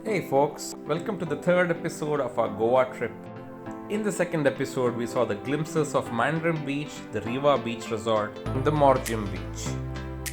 Hey folks, welcome to the third episode of our Goa trip. In the second episode, we saw the glimpses of Mandarin Beach, the Riva Beach Resort, and the Morjim Beach.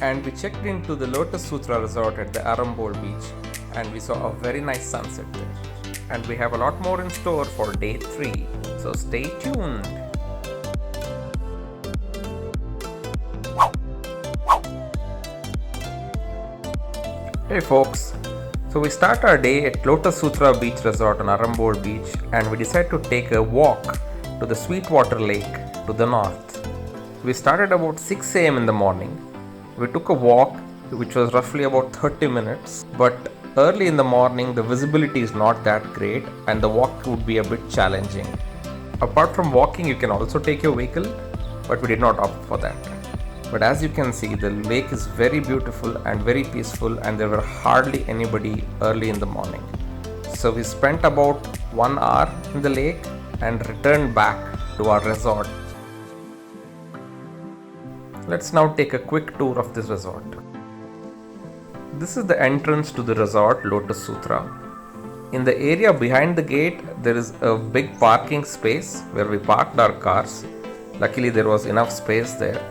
And we checked into the Lotus Sutra Resort at the Arambol Beach, and we saw a very nice sunset there. And we have a lot more in store for day 3, so stay tuned. Hey folks, so we start our day at Lotus Sutra Beach Resort on Arambol Beach, and we decide to take a walk to the Sweetwater Lake to the north. We started about 6 a.m. in the morning. We took a walk which was roughly about 30 minutes, but early in the morning the visibility is not that great and the walk would be a bit challenging. Apart from walking, you can also take your vehicle, but we did not opt for that. But as you can see, the lake is very beautiful and very peaceful, and there were hardly anybody early in the morning. So we spent about 1 hour in the lake and returned back to our resort. Let's now take a quick tour of this resort. This is the entrance to the resort, Lotus Sutra. In the area behind the gate, there is a big parking space where we parked our cars. Luckily, there was enough space there.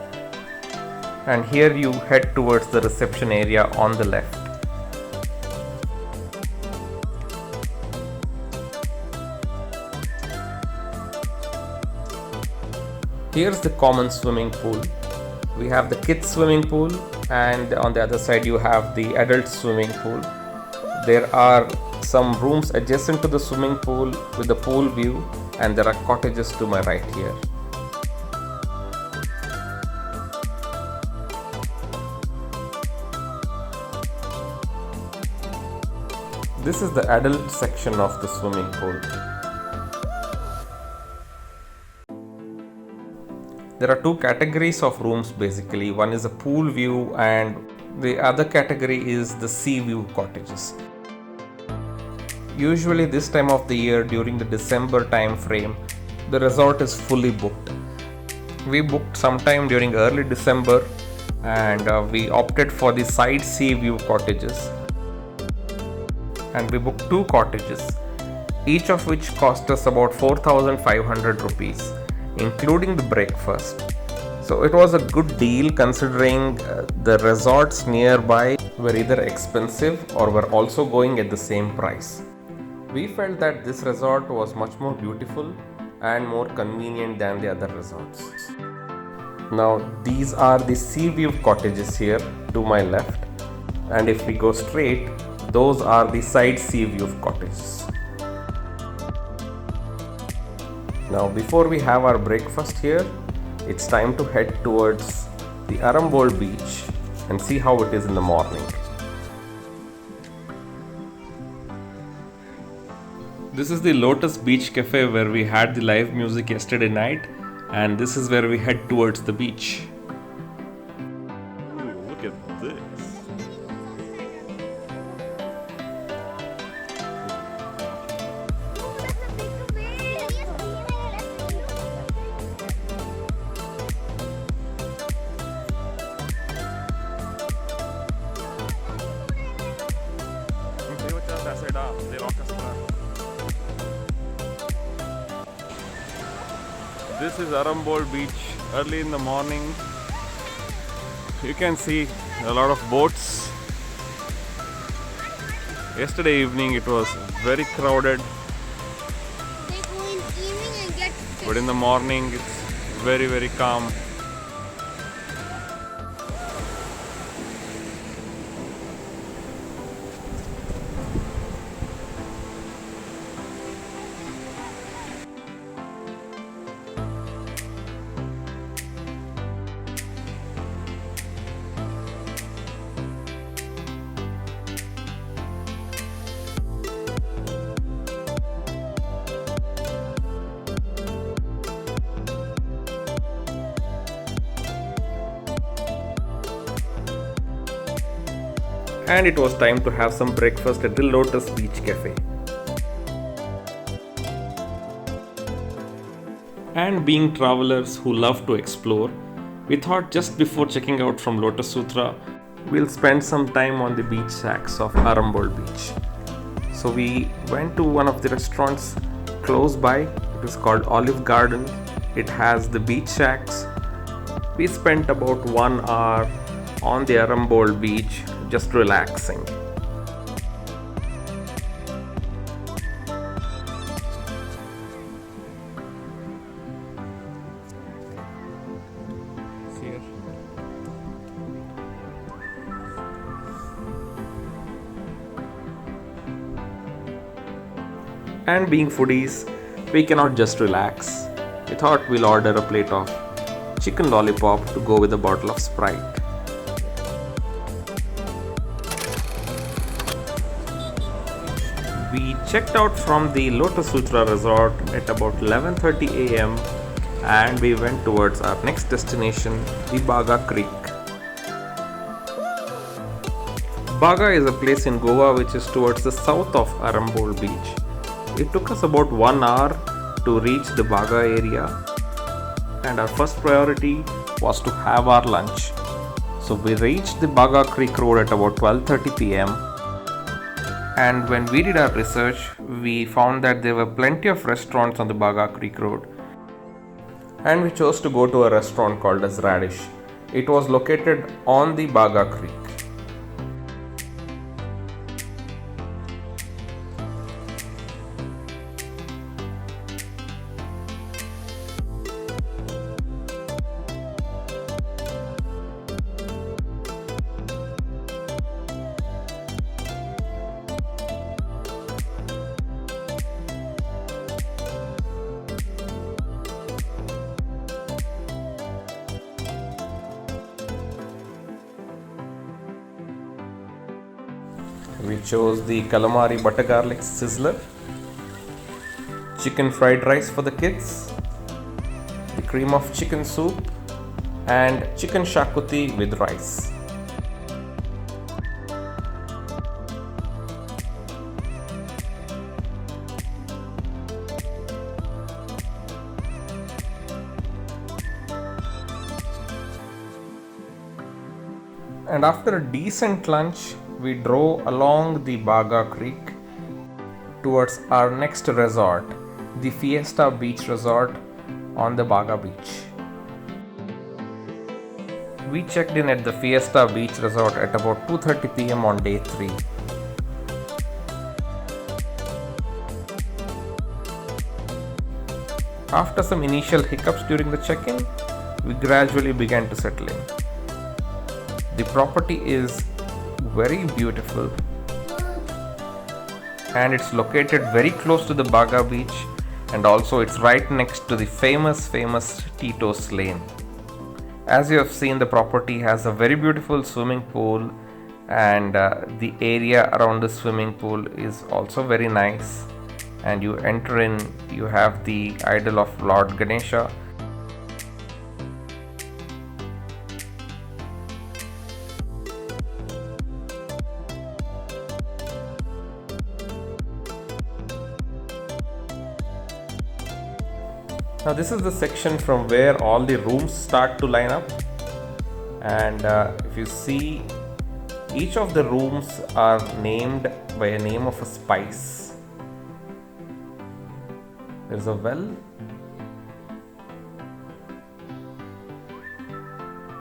And here you head towards the reception area on the left. Here's the common swimming pool. We have the kids swimming pool, and on the other side you have the adult swimming pool. There are some rooms adjacent to the swimming pool with the pool view, and there are cottages to my right here. This is the adult section of the swimming pool. There are 2 categories of rooms basically. One is a pool view and the other category is the sea view cottages. Usually this time of the year, during the December time frame, the resort is fully booked. We booked sometime during early December, and we opted for the side sea view cottages. And we booked 2 cottages, each of which cost us about 4,500 rupees, including the breakfast. So it was a good deal considering the resorts nearby were either expensive or were also going at the same price. We felt that this resort was much more beautiful and more convenient than the other resorts. Now these are the sea view cottages here to my left, and if we go straight, those are the side sea view cottages. Now before we have our breakfast here, it's time to head towards the Arambol Beach and see how it is in the morning. This is the Lotus Beach Cafe where we had the live music yesterday night, and this is where we head towards the beach. Ooh, look at this. This is Arambol Beach early in the morning. You can see a lot of boats. Yesterday evening it was very crowded, They go in evening and get but in the morning it's very calm. And it was time to have some breakfast at the Lotus Beach Cafe. And being travelers who love to explore, we thought just before checking out from Lotus Sutra, we'll spend some time on the beach shacks of Arambol Beach. So we went to one of the restaurants close by. It is called Olive Garden. It has the beach shacks. We spent about 1 hour on the Arambol Beach just relaxing. Here. And being foodies, we cannot just relax. We thought we'll order a plate of chicken lollipop to go with a bottle of Sprite. We checked out from the Lotus Sutra resort at about 11:30 a.m. and we went towards our next destination, the Baga Creek. Baga is a place in Goa which is towards the south of Arambol Beach. It took us about 1 hour to reach the Baga area, and our first priority was to have our lunch. So we reached the Baga Creek road at about 12:30 p.m. and when we did our research, we found that there were plenty of restaurants on the Baga Creek road, and we chose to go to a restaurant called as Raddish. It was located on the Baga Creek. We chose the calamari butter garlic sizzler, chicken fried rice for the kids, the cream of chicken soup, and chicken shakuti with rice. And after a decent lunch, we drove along the Baga Creek towards our next resort, the Fiesta Beach Resort on the Baga Beach. We checked in at the Fiesta Beach Resort at about 2:30 p.m. on day 3. After some initial hiccups during the check-in, we gradually began to settle in. The property is very beautiful and it's located very close to the Baga Beach, and also it's right next to the famous Titos Lane. As you have seen, the property has a very beautiful swimming pool, and the area around the swimming pool is also very nice. And you enter in, you have the idol of Lord Ganesha. Now this is the section from where all the rooms start to line up, and if you see, each of the rooms are named by a name of a spice. There's a well,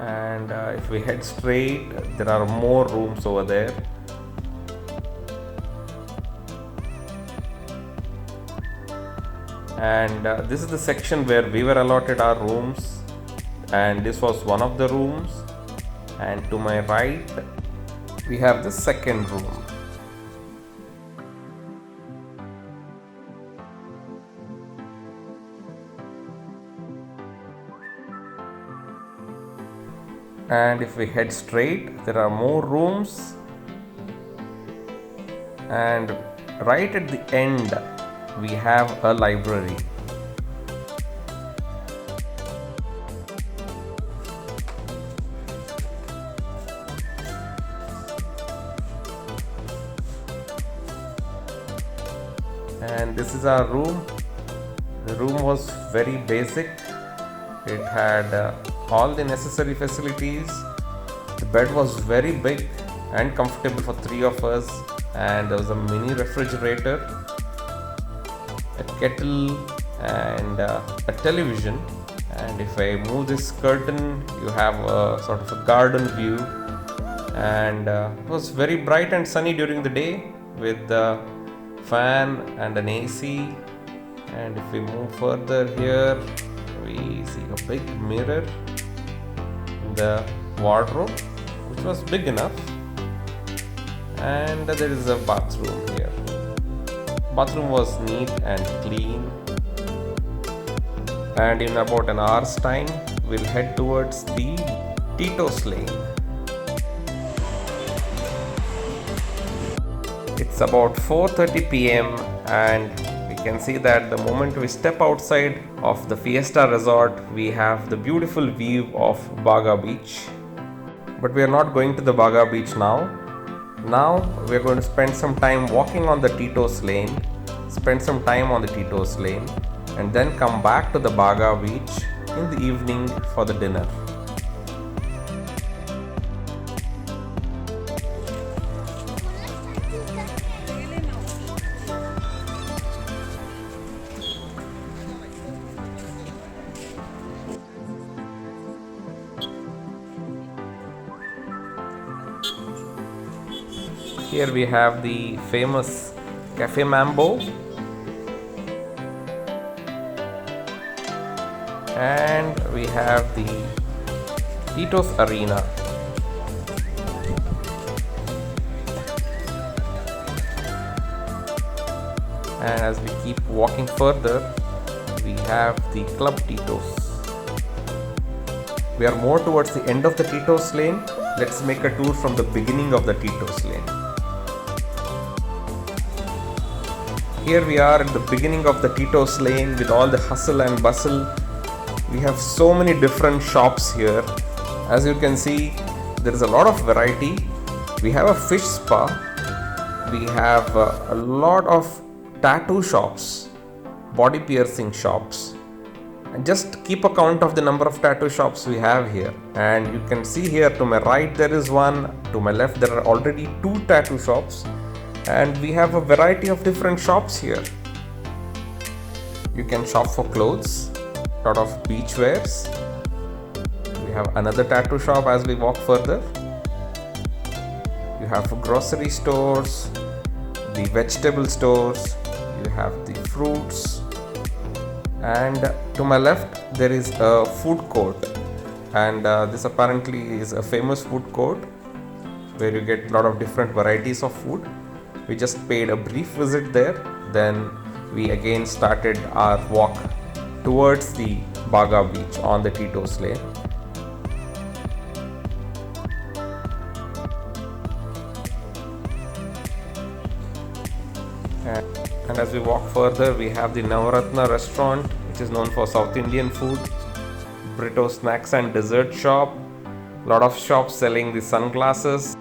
and if we head straight, there are more rooms over there. And this is the section where we were allotted our rooms, and this was one of the rooms, and to my right we have the second room. And if we head straight, there are more rooms, and right at the end we have a library. And this is our room. The room was very basic. It had all the necessary facilities. The bed was very big and comfortable for 3 of us, and there was a mini refrigerator, a kettle, and a television. And if I move this curtain, you have a sort of a garden view. And it was very bright and sunny during the day with the fan and an AC. And if we move further here, we see a big mirror in the wardrobe, which was big enough. And there is a bathroom here. Bathroom was neat and clean. And in about an hour's time, we'll head towards the Titos Lane. It's about 4:30 p.m. and we can see that the moment we step outside of the Fiesta resort, we have the beautiful view of Baga Beach. But we are not going to the Baga Beach now. Now we are going to spend some time walking on the Titos Lane, and then come back to the Baga Beach in the evening for the dinner. Here we have the famous Cafe Mambo, and we have the Titos Arena. And as we keep walking further, we have the Club Titos. We are more towards the end of the Titos Lane. Let's make a tour from the beginning of the Titos Lane. Here we are at the beginning of the Titos Lane with all the hustle and bustle. We have so many different shops here. As you can see, there is a lot of variety. We have a fish spa. We have a lot of tattoo shops, body piercing shops. And just keep a count of the number of tattoo shops we have here. And you can see here to my right there is one, to my left there are already 2 tattoo shops. And we have a variety of different shops here. You can shop for clothes, a lot of beach wears. We have another tattoo shop as we walk further. You have grocery stores, the vegetable stores, you have the fruits, and to my left there is a food court, and this apparently is a famous food court where you get a lot of different varieties of food. We just paid a brief visit there, then we again started our walk towards the Baga Beach on the Titos Lane. And as we walk further, we have the Navaratna restaurant, which is known for South Indian food, Brito snacks and dessert shop, lot of shops selling the sunglasses.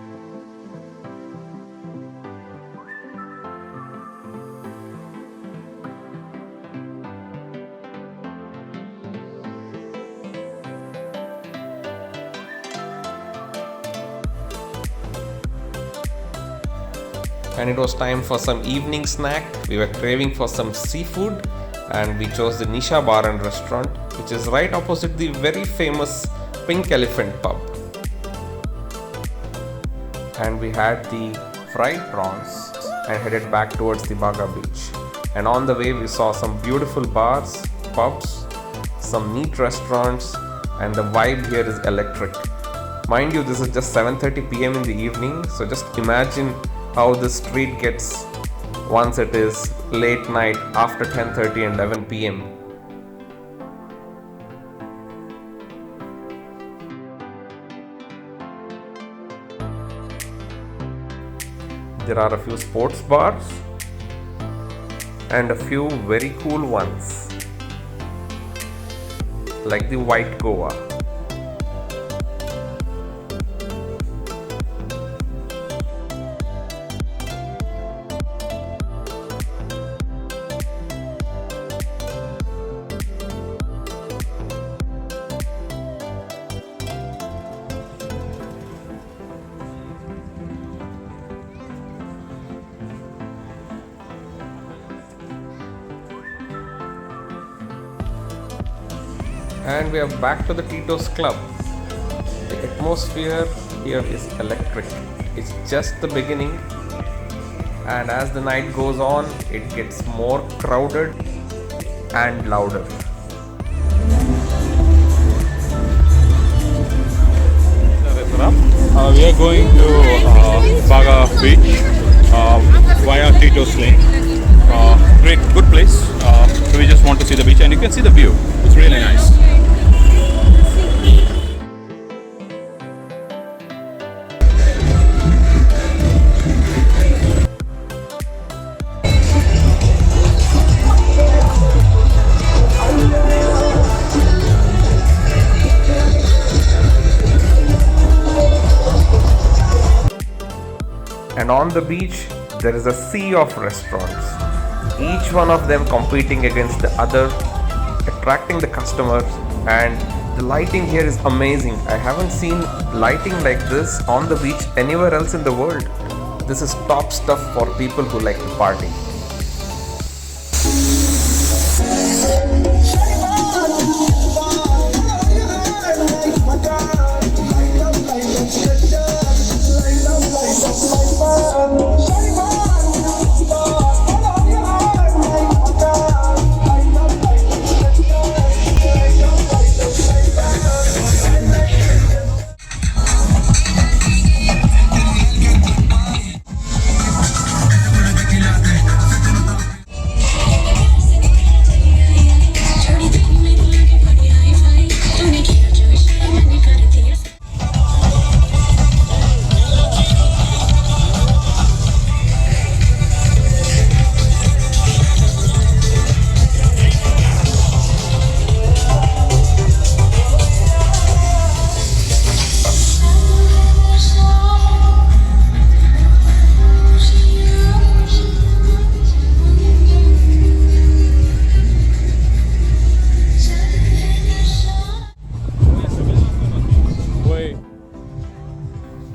And it was time for some evening snack. We were craving for some seafood and we chose the Nisha Bar and Restaurant, which is right opposite the very famous Pink Elephant pub. And we had the fried prawns and headed back towards the Baga Beach. And on the way we saw some beautiful bars, pubs, some neat restaurants, and the vibe here is electric. Mind you, this is just 7:30 p.m. in the evening, so just imagine how the street gets once it is late night after 10:30 and 11 p.m. There are a few sports bars and a few very cool ones like the White Goa. And we are back to the Titos Club. The atmosphere here is electric. It's just the beginning, and as the night goes on, it gets more crowded and louder. We are going to Baga Beach via Titos Lane. Great, good place. So we just want to see the beach, and you can see the view. It's really nice. And on the beach, there is a sea of restaurants, each one of them competing against the other, attracting the customers, and the lighting here is amazing. I haven't seen lighting like this on the beach anywhere else in the world. This is top stuff for people who like to party.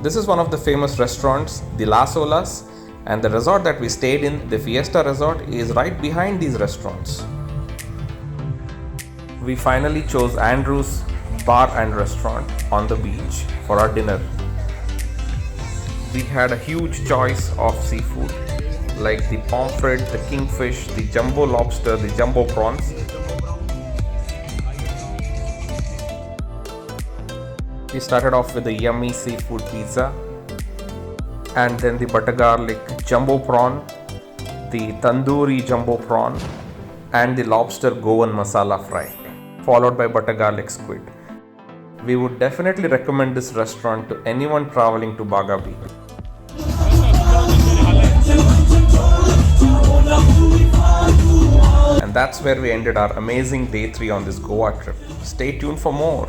This is one of the famous restaurants, the Las Olas, and the resort that we stayed in, the Fiesta resort, is right behind these restaurants. We finally chose Andrew's bar and restaurant on the beach for our dinner. We had a huge choice of seafood like the pomfret, the kingfish, the jumbo lobster, the jumbo prawns. We started off with the yummy seafood pizza, and then the butter garlic jumbo prawn, the tandoori jumbo prawn, and the lobster Goan masala fry, followed by butter garlic squid. We would definitely recommend this restaurant to anyone traveling to Baga Beach. And that's where we ended our amazing day 3 on this Goa trip. Stay tuned for more.